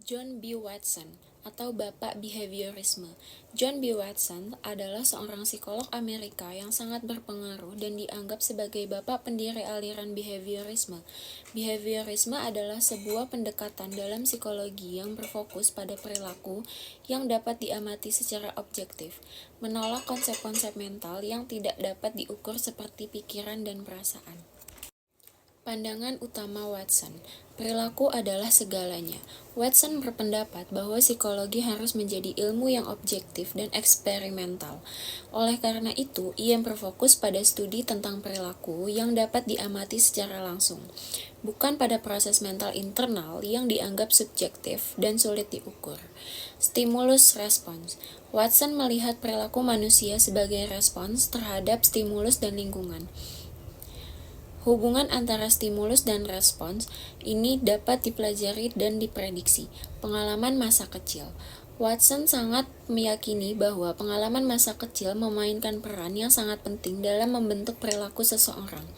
John B. Watson atau Bapak Behaviorisme. John B. Watson adalah seorang psikolog Amerika yang sangat berpengaruh dan dianggap sebagai bapak pendiri aliran behaviorisme. Behaviorisme adalah sebuah pendekatan dalam psikologi yang berfokus pada perilaku yang dapat diamati secara objektif, menolak konsep-konsep mental yang tidak dapat diukur seperti pikiran dan perasaan. Pandangan utama Watson, perilaku adalah segalanya. Watson berpendapat bahwa psikologi harus menjadi ilmu yang objektif dan eksperimental. Oleh karena itu, ia berfokus pada studi tentang perilaku yang dapat diamati secara langsung, bukan pada proses mental internal yang dianggap subjektif dan sulit diukur. Stimulus respons. Watson melihat perilaku manusia sebagai respons terhadap stimulus dan lingkungan. Hubungan antara stimulus dan respons ini dapat dipelajari dan diprediksi. Pengalaman masa kecil. Watson sangat meyakini bahwa pengalaman masa kecil memainkan peran yang sangat penting dalam membentuk perilaku seseorang.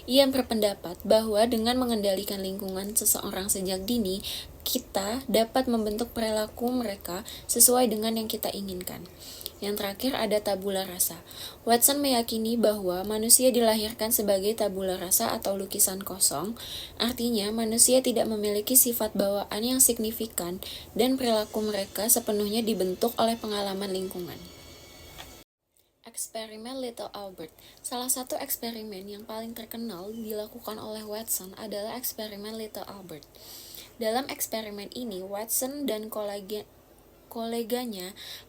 Ia berpendapat bahwa dengan mengendalikan lingkungan seseorang sejak dini, kita dapat membentuk perilaku mereka sesuai dengan yang kita inginkan. Yang terakhir ada tabula rasa. Watson meyakini bahwa manusia dilahirkan sebagai tabula rasa atau lukisan kosong, artinya manusia tidak memiliki sifat bawaan yang signifikan dan perilaku mereka sepenuhnya dibentuk oleh pengalaman lingkungan. Eksperimen Little Albert. Salah satu eksperimen yang paling terkenal dilakukan oleh Watson adalah eksperimen Little Albert. Dalam eksperimen ini, Watson dan koleganya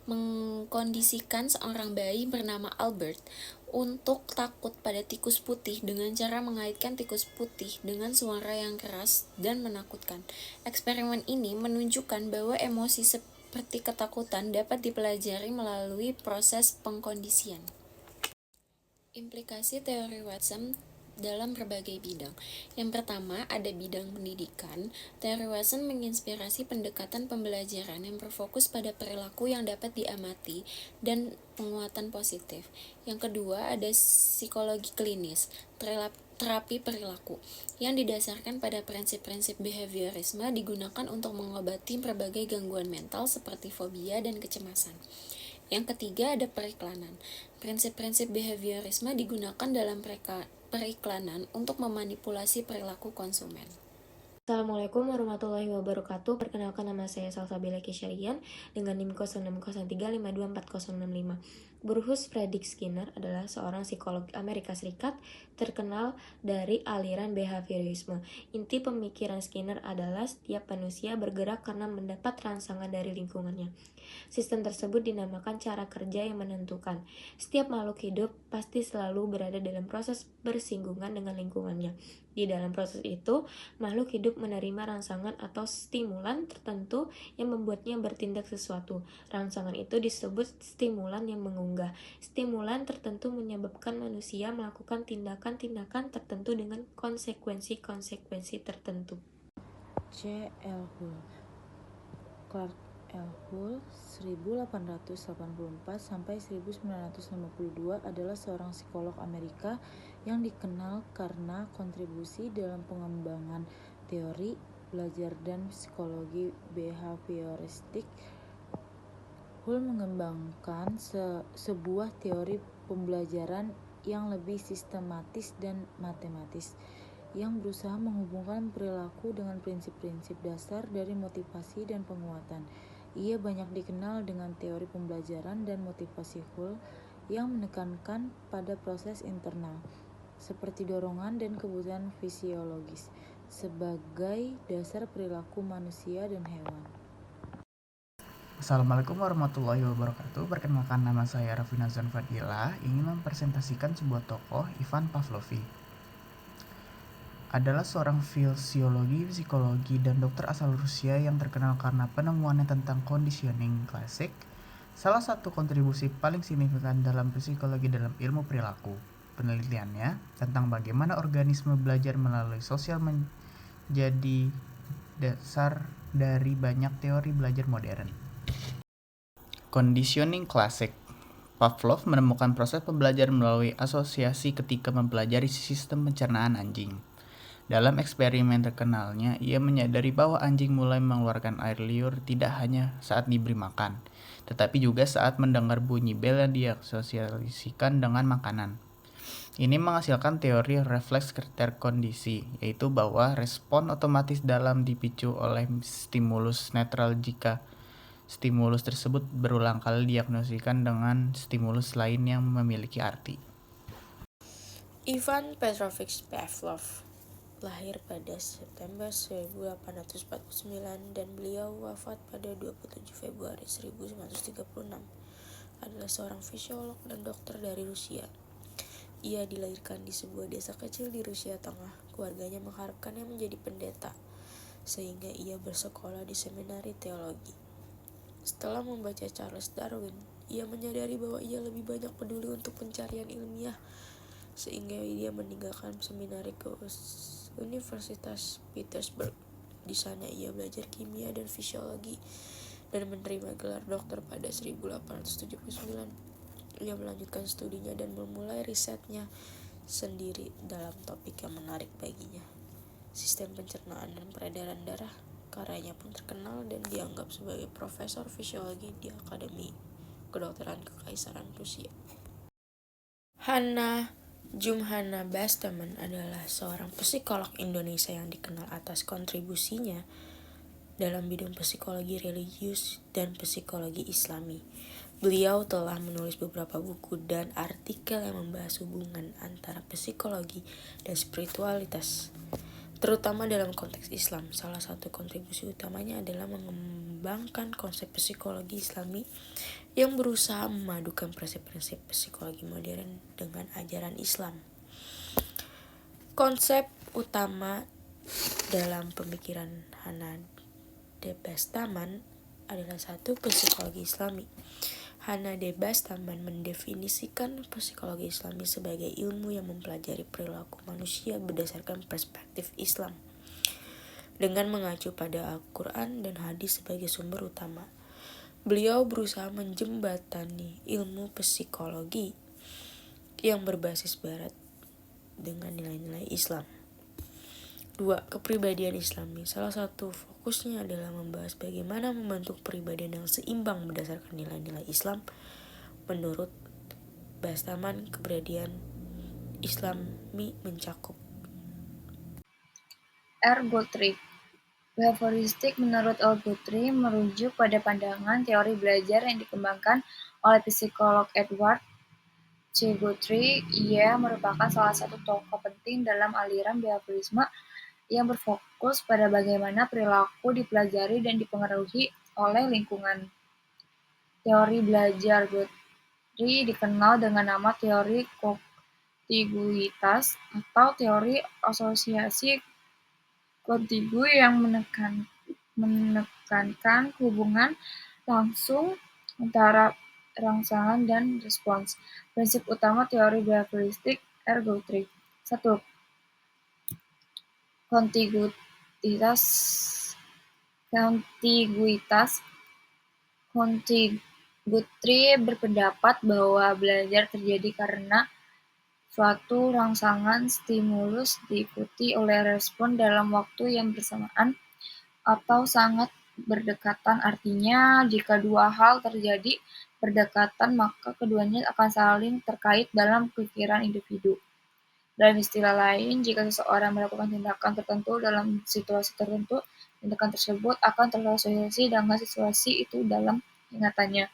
mengkondisikan seorang bayi bernama Albert untuk takut pada tikus putih dengan cara mengaitkan tikus putih dengan suara yang keras dan menakutkan. Eksperimen ini menunjukkan bahwa emosi seperti ketakutan dapat dipelajari melalui proses pengkondisian. Implikasi teori Watson dalam berbagai bidang. Yang pertama, ada bidang pendidikan. Teori Watson menginspirasi pendekatan pembelajaran yang berfokus pada perilaku yang dapat diamati dan penguatan positif. Yang kedua, ada psikologi klinis, terapi perilaku, yang didasarkan pada prinsip-prinsip behaviorisme digunakan untuk mengobati berbagai gangguan mental seperti fobia dan kecemasan. Yang ketiga ada periklanan. Prinsip-prinsip behaviorisme digunakan dalam periklanan untuk memanipulasi perilaku konsumen. Assalamualaikum warahmatullahi wabarakatuh. Perkenalkan, nama saya Salsabila Kesyarian dengan NIM 0603524065. Bruce Frederick Skinner adalah seorang psikolog Amerika Serikat terkenal dari aliran behaviorisme. Inti pemikiran Skinner adalah setiap manusia bergerak karena mendapat rangsangan dari lingkungannya. Sistem tersebut dinamakan cara kerja yang menentukan. Setiap makhluk hidup pasti selalu berada dalam proses bersinggungan dengan lingkungannya. Di dalam proses itu, makhluk hidup menerima rangsangan atau stimulan tertentu yang membuatnya bertindak sesuatu. Rangsangan itu disebut stimulan yang mengunggah. Stimulan tertentu menyebabkan manusia melakukan tindakan-tindakan tertentu dengan konsekuensi-konsekuensi tertentu. C. L. Hull. Clark L. Hull 1884 sampai 1952 adalah seorang psikolog Amerika yang dikenal karena kontribusi dalam pengembangan teori belajar dan psikologi behavioristik. Hull mengembangkan sebuah teori pembelajaran yang lebih sistematis dan matematis, yang berusaha menghubungkan perilaku dengan prinsip-prinsip dasar dari motivasi dan penguatan. Ia banyak dikenal dengan teori pembelajaran dan motivasi Hull yang menekankan pada proses internal, seperti dorongan dan kebutuhan fisiologis, sebagai dasar perilaku manusia dan hewan. Assalamualaikum warahmatullahi wabarakatuh. Perkenalkan, nama saya Raffi Nazan Fadila. Ingin mempresentasikan sebuah tokoh, Ivan Pavlovich. Adalah seorang fisiologi, psikologi, dan dokter asal Rusia yang terkenal karena penemuannya tentang conditioning klasik, salah satu kontribusi paling signifikan dalam psikologi dalam ilmu perilaku. Penelitiannya tentang bagaimana organisme belajar melalui sosial menjadi dasar dari banyak teori belajar modern. Conditioning klasik. Pavlov menemukan proses pembelajaran melalui asosiasi ketika mempelajari sistem pencernaan anjing. Dalam eksperimen terkenalnya, ia menyadari bahwa anjing mulai mengeluarkan air liur tidak hanya saat diberi makan, tetapi juga saat mendengar bunyi bel yang diasosiasikan dengan makanan. Ini menghasilkan teori refleks terkondisi, yaitu bahwa respon otomatis dalam dipicu oleh stimulus netral jika stimulus tersebut berulang kali diagnosisikan dengan stimulus lain yang memiliki arti. Ivan Petrovich Pavlov lahir pada September 1849 dan beliau wafat pada 27 Februari 1936. Adalah seorang fisiolog dan dokter dari Rusia. Ia dilahirkan di sebuah desa kecil di Rusia Tengah. Keluarganya mengharapkannya menjadi pendeta, sehingga ia bersekolah di seminari teologi. Setelah membaca Charles Darwin, ia menyadari bahwa ia lebih banyak peduli untuk pencarian ilmiah, sehingga dia meninggalkan seminari ke Universitas Petersburg. Di sana ia belajar kimia dan fisiologi dan menerima gelar doktor pada 1879. Ia melanjutkan studinya dan memulai risetnya sendiri dalam topik yang menarik baginya, sistem pencernaan dan peredaran darah. Karyanya pun terkenal dan dianggap sebagai profesor fisiologi di Akademi Kedokteran Kekaisaran Rusia. Hanna Jumhana Bastaman adalah seorang psikolog Indonesia yang dikenal atas kontribusinya dalam bidang psikologi religius dan psikologi Islami. Beliau telah menulis beberapa buku dan artikel yang membahas hubungan antara psikologi dan spiritualitas, terutama dalam konteks Islam. Salah satu kontribusi utamanya adalah mengembangkan konsep psikologi Islami yang berusaha memadukan prinsip-prinsip psikologi modern dengan ajaran Islam. Konsep utama dalam pemikiran Hanna de Bastaman adalah satu, psikologi Islami. Hanna de Bastaman mendefinisikan psikologi Islami sebagai ilmu yang mempelajari perilaku manusia berdasarkan perspektif Islam, dengan mengacu pada Al-Quran dan hadis sebagai sumber utama. Beliau berusaha menjembatani ilmu psikologi yang berbasis barat dengan nilai-nilai Islam. 2. Kepribadian Islami. Salah satu fokusnya adalah membahas bagaimana membentuk pribadian yang seimbang berdasarkan nilai-nilai Islam. Menurut Bastaman, kepribadian Islami mencakup Ergotrik. Behavioristik menurut Ergotrik merujuk pada pandangan teori belajar yang dikembangkan oleh psikolog Edward C. Guthrie. Ia merupakan salah satu tokoh penting dalam aliran behaviorisme yang berfokus pada bagaimana perilaku dipelajari dan dipengaruhi oleh lingkungan. Teori belajar Guthrie dikenal dengan nama teori kontiguitas atau teori asosiasi kontigu yang menekankan hubungan langsung antara rangsangan dan respons. Prinsip utama teori behavioristik Guthrie. 1. Kontiguitas. Guthrie berpendapat bahwa belajar terjadi karena suatu rangsangan stimulus diikuti oleh respon dalam waktu yang bersamaan atau sangat berdekatan. Artinya, jika dua hal terjadi berdekatan, maka keduanya akan saling terkait dalam pikiran individu. Dalam istilah lain, jika seseorang melakukan tindakan tertentu dalam situasi tertentu, tindakan tersebut akan terasosiasi dengan situasi itu dalam ingatannya.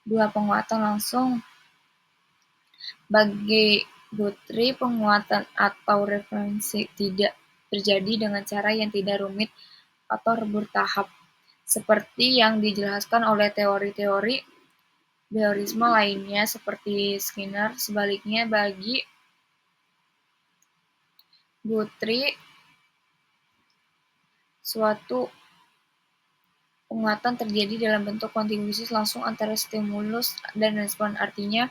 2. Penguatan langsung. Bagi Guthrie, penguatan atau referensi tidak terjadi dengan cara yang tidak rumit atau bertahap, seperti yang dijelaskan oleh teori-teori behaviorisme lainnya seperti Skinner. Sebaliknya, bagi Guthrie, suatu penguatan terjadi dalam bentuk kontinuitas langsung antara stimulus dan respon. Artinya,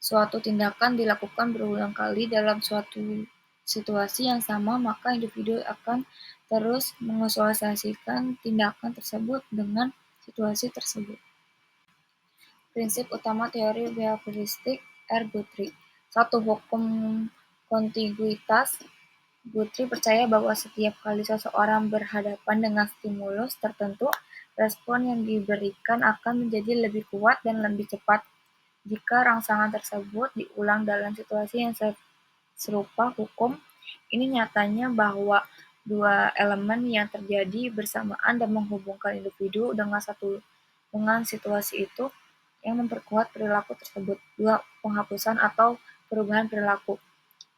suatu tindakan dilakukan berulang kali dalam suatu situasi yang sama, maka individu akan terus mengasosiasikan tindakan tersebut dengan situasi tersebut. Prinsip utama teori behavioristik Guthrie. 1. Hukum kontiguitas. Guthrie percaya bahwa setiap kali seseorang berhadapan dengan stimulus tertentu, respon yang diberikan akan menjadi lebih kuat dan lebih cepat. Jika rangsangan tersebut diulang dalam situasi yang serupa hukum, ini nyatanya bahwa dua elemen yang terjadi bersamaan dan menghubungkan individu dengan situasi itu yang memperkuat perilaku tersebut. Dua, penghapusan atau perubahan perilaku.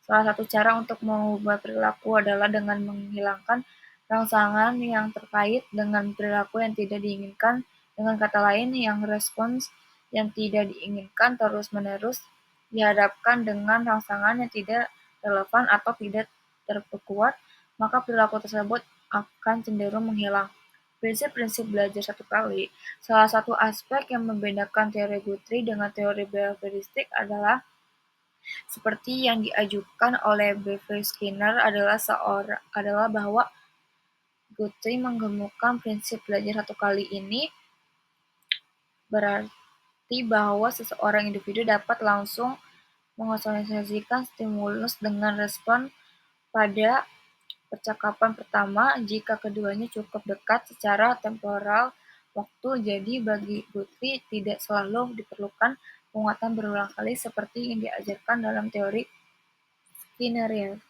Salah satu cara untuk mengubah perilaku adalah dengan menghilangkan rangsangan yang terkait dengan perilaku yang tidak diinginkan. Dengan kata lain, yang respons yang tidak diinginkan terus-menerus dihadapkan dengan rangsangan yang tidak relevan atau tidak terperkuat, maka perilaku tersebut akan cenderung menghilang. Prinsip-prinsip belajar satu kali. Salah satu aspek yang membedakan teori Guthrie dengan teori behavioristik adalah seperti yang diajukan oleh B.F. Skinner adalah bahwa Guthrie menggemukan prinsip belajar satu kali ini berarti bahwa seseorang individu dapat langsung mengasosiasikan stimulus dengan respon pada percakapan pertama jika keduanya cukup dekat secara temporal waktu. Jadi bagi Guthrie tidak selalu diperlukan penguatan berulang kali seperti yang diajarkan dalam teori Skinnerian.